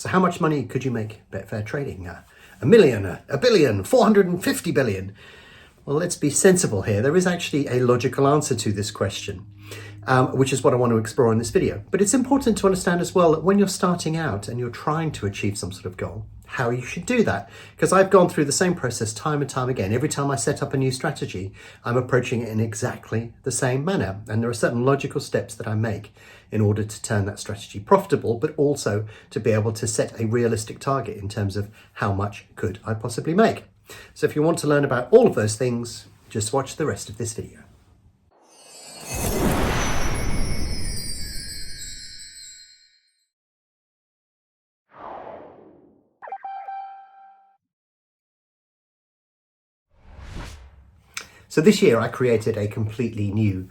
So how much money could you make Betfair trading? A million, a billion, 450 billion? Well, let's be sensible here. There is actually a logical answer to this question, which is what I want to explore in this video. But it's important to understand as well that when you're starting out and you're trying to achieve some sort of goal, how you should do that. Because I've gone through the same process time and time again. Every time I set up a new strategy, I'm approaching it in exactly the same manner. And there are certain logical steps that I make in order to turn that strategy profitable, but also to be able to set a realistic target in terms of how much could I possibly make. So if you want to learn about all of those things, just watch the rest of this video. So this year I created a completely new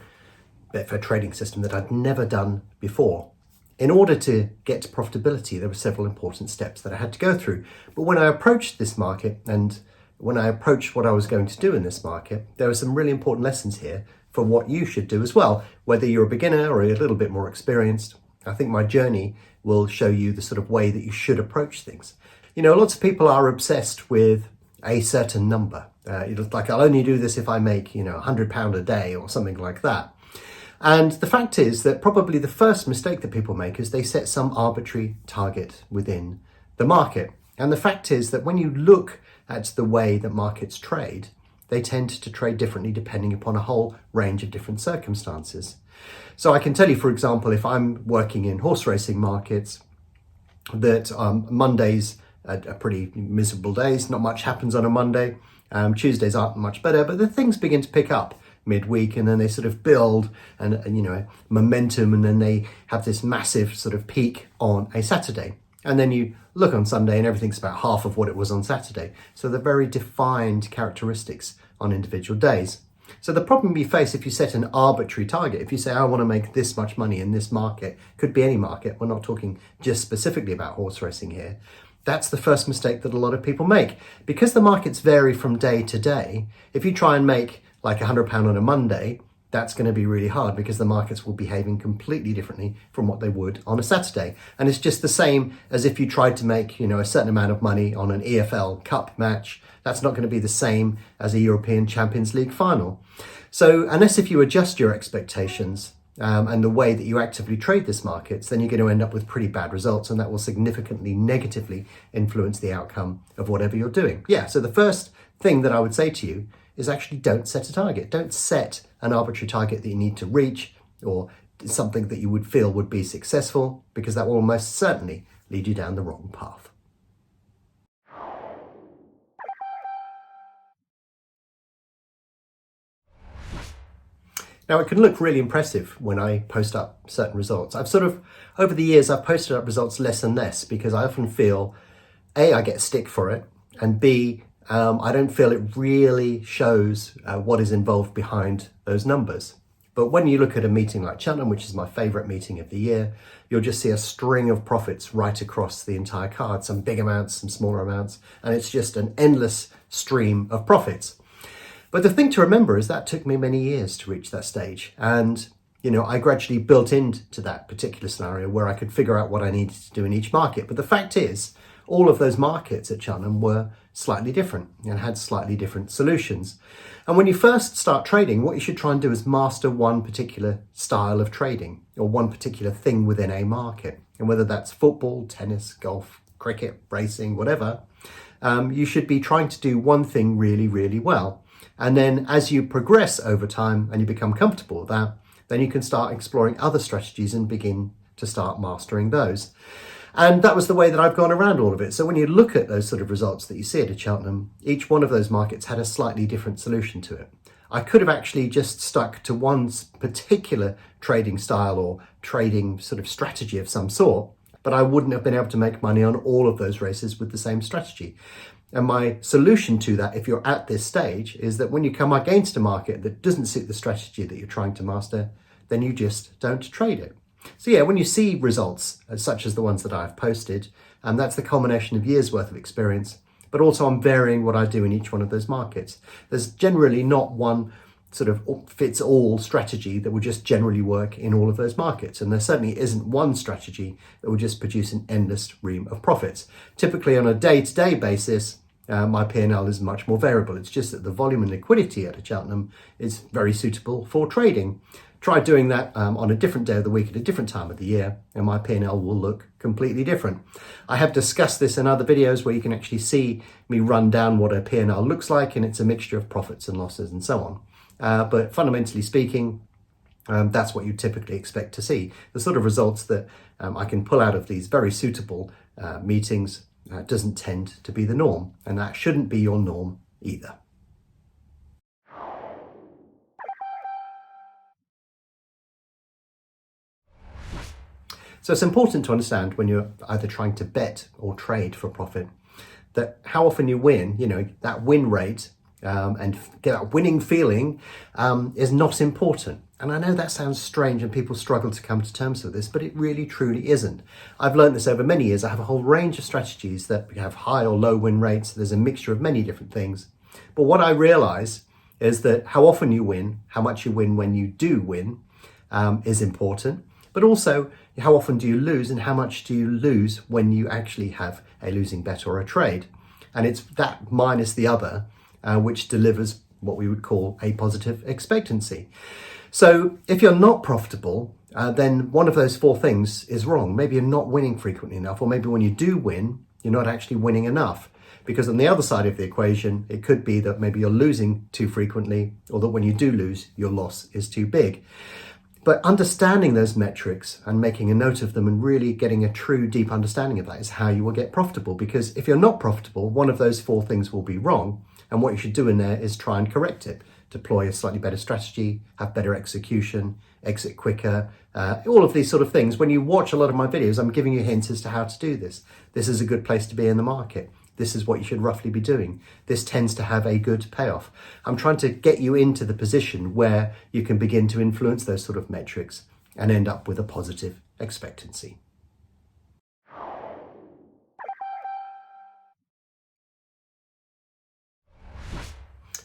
Betfair trading system that I'd never done before. In order to get to profitability, there were several important steps that I had to go through. But when I approached this market and when I approached what I was going to do in this market, there are some really important lessons here for what you should do as well. Whether you're a beginner or a little bit more experienced, I think my journey will show you the sort of way that you should approach things. You know, lots of people are obsessed with a certain number. Like, I'll only do this if I make, £100 a day or something like that. And the fact is that probably the first mistake that people make is they set some arbitrary target within the market. And the fact is that when you look at the way that markets trade, they tend to trade differently depending upon a whole range of different circumstances. So I can tell you, for example, if I'm working in horse racing markets, that Mondays are pretty miserable days. Not much happens on a Monday. Tuesdays aren't much better, but the things begin to pick up midweek, and then they sort of build and momentum, and then they have this massive sort of peak on a Saturday. And then you look on Sunday and everything's about half of what it was on Saturday. So they're very defined characteristics on individual days. So the problem you face if you set an arbitrary target, if you say, I want to make this much money in this market, could be any market, we're not talking just specifically about horse racing here. That's the first mistake that a lot of people make. Because the markets vary from day to day, if you try and make like £100 on a Monday, that's going to be really hard because the markets will be behaving completely differently from what they would on a Saturday. And it's just the same as if you tried to make, a certain amount of money on an EFL Cup match. That's not going to be the same as a European Champions League final. So unless if you adjust your expectations and the way that you actively trade this markets, then you're going to end up with pretty bad results, and that will significantly negatively influence the outcome of whatever you're doing. Yeah, so the first thing that I would say to you is actually don't set a target. Don't set an arbitrary target that you need to reach or something that you would feel would be successful, because that will almost certainly lead you down the wrong path. Now, it can look really impressive when I post up certain results. Over the years, I've posted up results less and less because I often feel, A, I get stick for it, and B, I don't feel it really shows what is involved behind those numbers. But when you look at a meeting like Cheltenham, which is my favourite meeting of the year, you'll just see a string of profits right across the entire card, some big amounts, some smaller amounts, and it's just an endless stream of profits. But the thing to remember is that took me many years to reach that stage. And, I gradually built into that particular scenario where I could figure out what I needed to do in each market. But the fact is, all of those markets at Cheltenham were slightly different and had slightly different solutions. And when you first start trading, what you should try and do is master one particular style of trading or one particular thing within a market. And whether that's football, tennis, golf, cricket, racing, whatever, you should be trying to do one thing really, really well. And then as you progress over time and you become comfortable with that, then you can start exploring other strategies and begin to start mastering those. And that was the way that I've gone around all of it. So when you look at those sort of results that you see at Cheltenham, each one of those markets had a slightly different solution to it. I could have actually just stuck to one particular trading style or trading sort of strategy of some sort, but I wouldn't have been able to make money on all of those races with the same strategy. And my solution to that, if you're at this stage, is that when you come against a market that doesn't suit the strategy that you're trying to master, then you just don't trade it. So yeah, when you see results such as the ones that I've posted, and that's the culmination of years worth of experience, but also I'm varying what I do in each one of those markets. There's generally not one sort of fits all strategy that will just generally work in all of those markets. And there certainly isn't one strategy that will just produce an endless stream of profits. Typically on a day-to-day basis, my P&L is much more variable. It's just that the volume and liquidity at a Cheltenham is very suitable for trading. Try doing that on a different day of the week at a different time of the year, and my P&L will look completely different. I have discussed this in other videos where you can actually see me run down what a P&L looks like, and it's a mixture of profits and losses and so on. But fundamentally speaking, that's what you typically expect to see. The sort of results that I can pull out of these very suitable meetings doesn't tend to be the norm, and that shouldn't be your norm either. So it's important to understand when you're either trying to bet or trade for profit that how often you win, that win rate and get that winning feeling is not important. And I know that sounds strange and people struggle to come to terms with this, but it really truly isn't. I've learned this over many years. I have a whole range of strategies that have high or low win rates. There's a mixture of many different things. But what I realize is that how often you win, how much you win when you do win is important. But also, how often do you lose and how much do you lose when you actually have a losing bet or a trade? And it's that minus the other, which delivers what we would call a positive expectancy. So if you're not profitable, then one of those four things is wrong. Maybe you're not winning frequently enough, or maybe when you do win, you're not actually winning enough. Because on the other side of the equation, it could be that maybe you're losing too frequently, or that when you do lose, your loss is too big. But understanding those metrics and making a note of them and really getting a true deep understanding of that is how you will get profitable. Because if you're not profitable, one of those four things will be wrong. And what you should do in there is try and correct it. Deploy a slightly better strategy, have better execution, exit quicker, all of these sort of things. When you watch a lot of my videos, I'm giving you hints as to how to do this. This is a good place to be in the market. This is what you should roughly be doing. This tends to have a good payoff. I'm trying to get you into the position where you can begin to influence those sort of metrics and end up with a positive expectancy.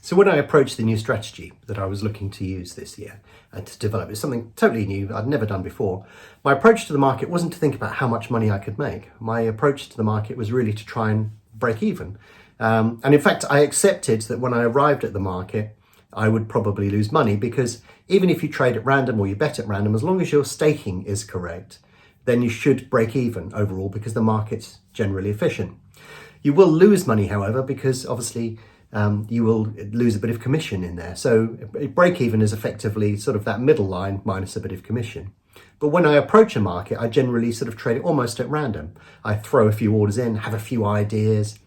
So when I approached the new strategy that I was looking to use this year and to develop, it's something totally new I'd never done before. My approach to the market wasn't to think about how much money I could make. My approach to the market was really to try and break even. And in fact, I accepted that when I arrived at the market, I would probably lose money, because even if you trade at random or you bet at random, as long as your staking is correct, then you should break even overall, because the market's generally efficient. You will lose money, however, because obviously you will lose a bit of commission in there. So break even is effectively sort of that middle line minus a bit of commission. But when I approach a market, I generally sort of trade it almost at random. I throw a few orders in, have a few ideas,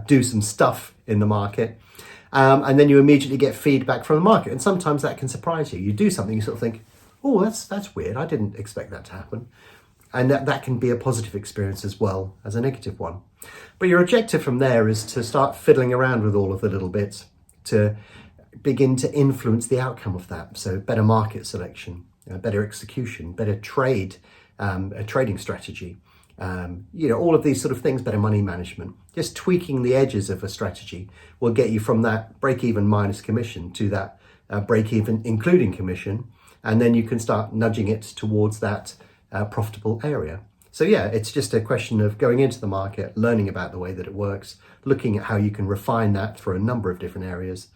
do some stuff in the market, and then you immediately get feedback from the market. And sometimes that can surprise you. You do something, you sort of think, oh, that's weird. I didn't expect that to happen. And that can be a positive experience as well as a negative one. But your objective from there is to start fiddling around with all of the little bits to begin to influence the outcome of that. So better market selection, better execution, better trade, a trading strategy, all of these sort of things, better money management. Just tweaking the edges of a strategy will get you from that break-even minus commission to that break-even including commission, and then you can start nudging it towards that profitable area. So yeah, it's just a question of going into the market, learning about the way that it works, looking at how you can refine that for a number of different areas,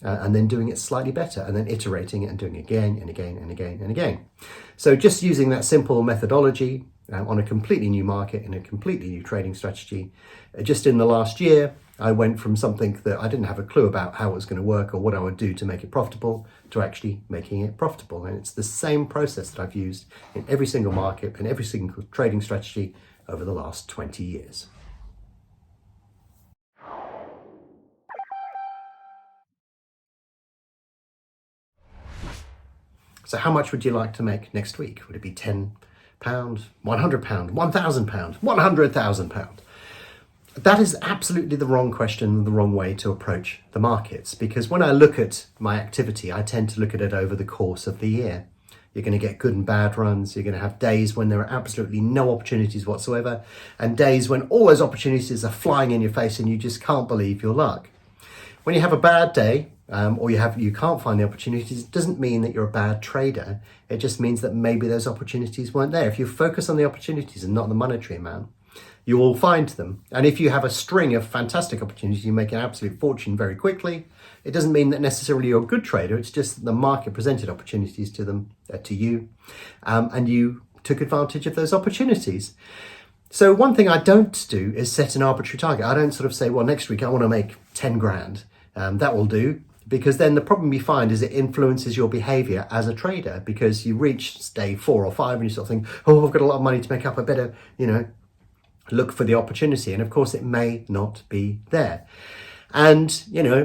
and then doing it slightly better, and then iterating it and doing it again and again and again and again. So just using that simple methodology on a completely new market in a completely new trading strategy. Just in the last year, I went from something that I didn't have a clue about how it was going to work or what I would do to make it profitable to actually making it profitable. And it's the same process that I've used in every single market and every single trading strategy over the last 20 years. So how much would you like to make next week? Would it be £10, £100, £1,000, £100,000? That is absolutely the wrong question and the wrong way to approach the markets, because when I look at my activity, I tend to look at it over the course of the year. You're going to get good and bad runs. You're going to have days when there are absolutely no opportunities whatsoever, and days when all those opportunities are flying in your face and you just can't believe your luck. When you have a bad day, or you can't find the opportunities, it doesn't mean that you're a bad trader. It just means that maybe those opportunities weren't there. If you focus on the opportunities and not the monetary amount, you will find them. And if you have a string of fantastic opportunities, you make an absolute fortune very quickly. It doesn't mean that necessarily you're a good trader. It's just that the market presented opportunities to you, and you took advantage of those opportunities. So one thing I don't do is set an arbitrary target. I don't sort of say, well, next week I want to make 10 grand. That will do, because then the problem you find is it influences your behavior as a trader, because you reach day 4 or 5 and you sort of think, oh, I've got a lot of money to make up. I better, look for the opportunity. And of course it may not be there. And,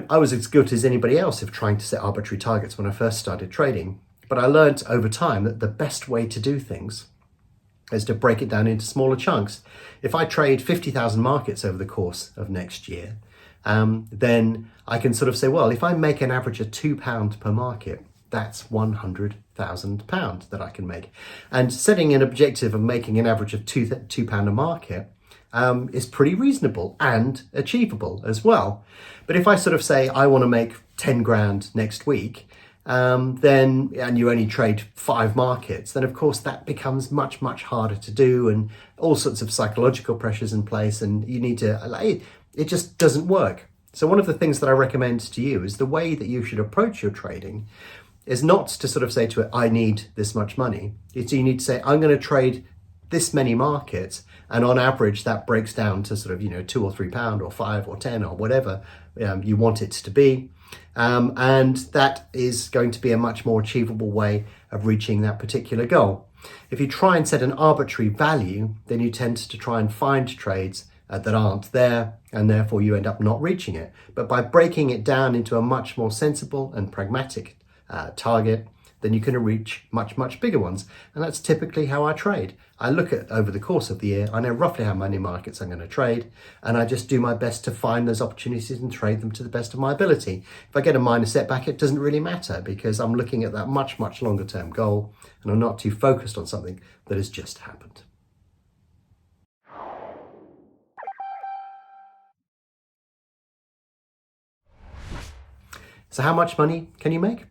I was as good as anybody else of trying to set arbitrary targets when I first started trading. But I learned over time that the best way to do things is to break it down into smaller chunks. If I trade 50,000 markets over the course of next year, then I can sort of say, well, if I make an average of £2 per market, that's £100,000 that I can make. And setting an objective of making an average of £2 a market is pretty reasonable and achievable as well. But if I sort of say I want to make 10 grand next week, then, and you only trade 5 markets, then of course that becomes much, much harder to do, and all sorts of psychological pressures in place, and you need to, it just doesn't work. So one of the things that I recommend to you is the way that you should approach your trading is not to sort of say to it, I need this much money. It's you need to say, I'm going to trade this many markets, and on average that breaks down to sort of, £2 or £3 or 5 or 10 or whatever you want it to be. And that is going to be a much more achievable way of reaching that particular goal. If you try and set an arbitrary value, then you tend to try and find trades that aren't there, and therefore you end up not reaching it. But by breaking it down into a much more sensible and pragmatic target, then you can reach much, much bigger ones. And that's typically how I trade. I look at over the course of the year, I know roughly how many markets I'm going to trade, and I just do my best to find those opportunities and trade them to the best of my ability. If I get a minor setback, it doesn't really matter, because I'm looking at that much, much longer term goal, and I'm not too focused on something that has just happened. So how much money can you make?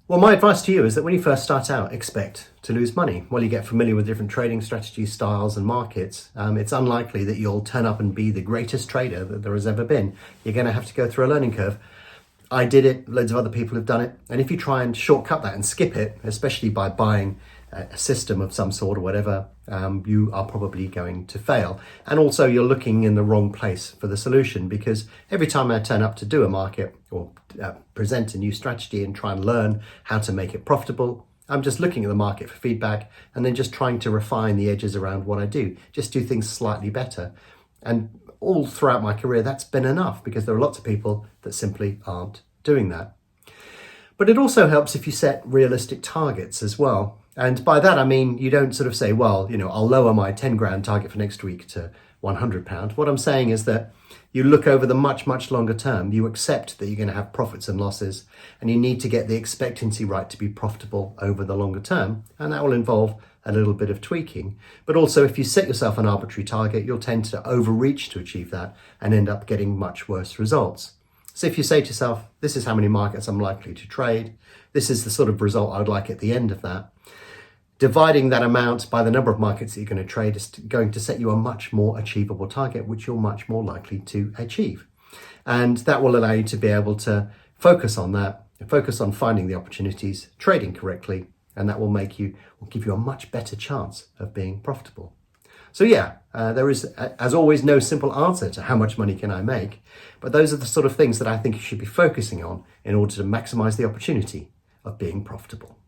Well, my advice to you is that when you first start out, expect to lose money. While you get familiar with different trading strategies, styles and markets, it's unlikely that you'll turn up and be the greatest trader that there has ever been. You're going to have to go through a learning curve. I did it, loads of other people have done it. And if you try and shortcut that and skip it, especially by buying a system of some sort or whatever, you are probably going to fail. And also you're looking in the wrong place for the solution, because every time I turn up to do a market or present a new strategy and try and learn how to make it profitable, I'm just looking at the market for feedback and then just trying to refine the edges around what I do, just do things slightly better. And all throughout my career, that's been enough, because there are lots of people that simply aren't doing that. But it also helps if you set realistic targets as well. And by that, I mean, you don't sort of say, well, I'll lower my 10 grand target for next week to £100. What I'm saying is that you look over the much, much longer term. You accept that you're going to have profits and losses, and you need to get the expectancy right to be profitable over the longer term. And that will involve a little bit of tweaking. But also, if you set yourself an arbitrary target, you'll tend to overreach to achieve that and end up getting much worse results. So if you say to yourself, this is how many markets I'm likely to trade, this is the sort of result I would like at the end of that, dividing that amount by the number of markets that you're going to trade is going to set you a much more achievable target, which you're much more likely to achieve. And that will allow you to be able to focus on that, focus on finding the opportunities, trading correctly, and that will give you a much better chance of being profitable. So there is, as always, no simple answer to how much money can I make, but those are the sort of things that I think you should be focusing on in order to maximize the opportunity of being profitable.